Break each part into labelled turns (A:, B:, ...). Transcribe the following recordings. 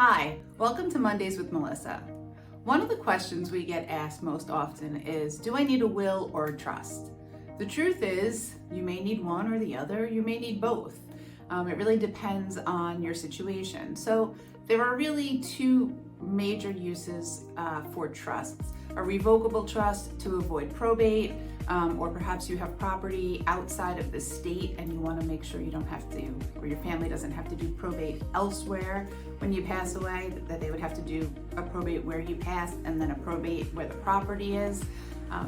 A: Hi, welcome to Mondays with Melissa. One of the questions we get asked most often is, do I need a will or a trust? The truth is, you may need one or the other, you may need both. It really depends on your situation. So there are really two major uses for trusts. A revocable trust to avoid probate, or perhaps you have property outside of the state and you want to make sure you don't have to, or your family doesn't have to do probate elsewhere when you pass away, that they would have to do a probate where you passed and then a probate where the property is.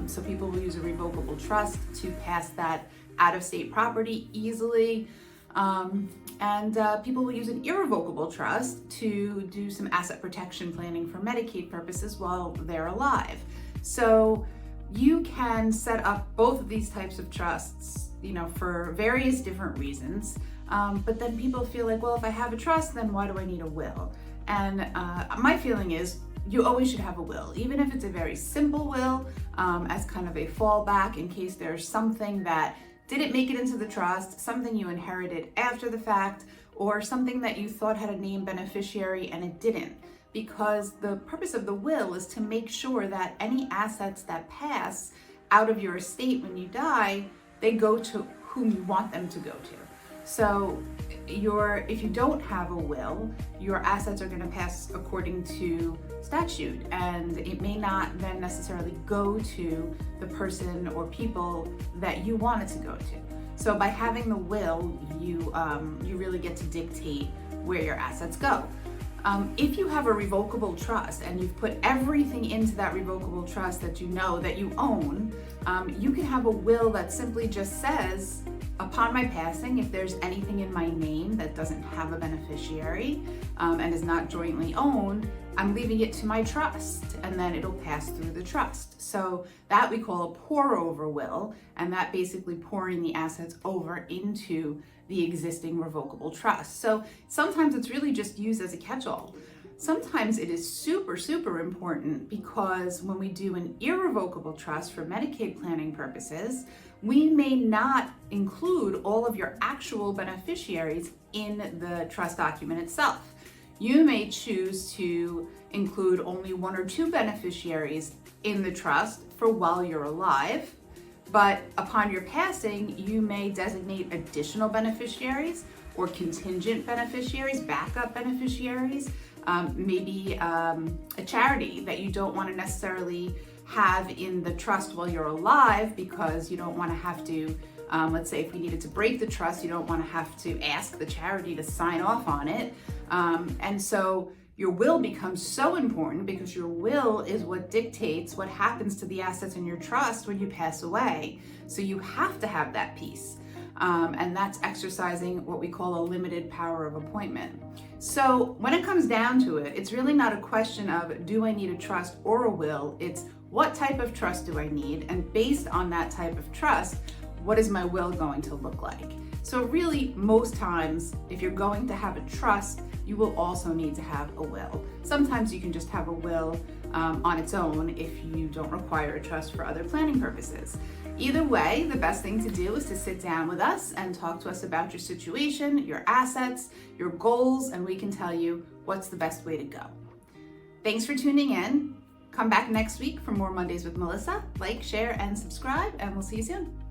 A: So people will use a revocable trust to pass that out-of-state property easily. And people will use an irrevocable trust to do some asset protection planning for Medicaid purposes while they're alive. So you can set up both of these types of trusts, for various different reasons. But then people feel like, well, if I have a trust, then why do I need a will? And my feeling is you always should have a will, even if it's a very simple will, as kind of a fallback in case there's something that didn't make it into the trust, something you inherited after the fact, or something that you thought had a named beneficiary and it didn't. Because the purpose of the will is to make sure that any assets that pass out of your estate when you die, they go to whom you want them to go to. So if you don't have a will, your assets are going to pass according to statute, and it may not then necessarily go to the person or people that you want it to go to. So by having the will, you really get to dictate where your assets go. If you have a revocable trust and you've put everything into that revocable trust that you know that you own, you can have a will that simply just says, upon my passing, if there's anything in my name that doesn't have a beneficiary and is not jointly owned, I'm leaving it to my trust, and then it'll pass through the trust. So that we call a pour over will, and that basically pouring the assets over into the existing revocable trust. So sometimes it's really just used as a catch-all. Sometimes it is super, super important because when we do an irrevocable trust for Medicaid planning purposes, we may not include all of your actual beneficiaries in the trust document itself. You may choose to include only one or two beneficiaries in the trust for while you're alive, but upon your passing, you may designate additional beneficiaries or contingent beneficiaries, backup beneficiaries, maybe a charity that you don't want to necessarily have in the trust while you're alive because you don't want to have to, let's say if we needed to break the trust, you don't want to have to ask the charity to sign off on it. And so your will becomes so important because your will is what dictates what happens to the assets in your trust when you pass away. So you have to have that piece. And that's exercising what we call a limited power of appointment. So when it comes down to it, it's really not a question of do I need a trust or a will, it's what type of trust do I need, and based on that type of trust, what is my will going to look like? So really, most times, if you're going to have a trust, you will also need to have a will. Sometimes you can just have a will on its own if you don't require a trust for other planning purposes. Either way, the best thing to do is to sit down with us and talk to us about your situation, your assets, your goals, and we can tell you what's the best way to go. Thanks for tuning in. Come back next week for more Mondays with Melissa. Like, share, and subscribe, and we'll see you soon.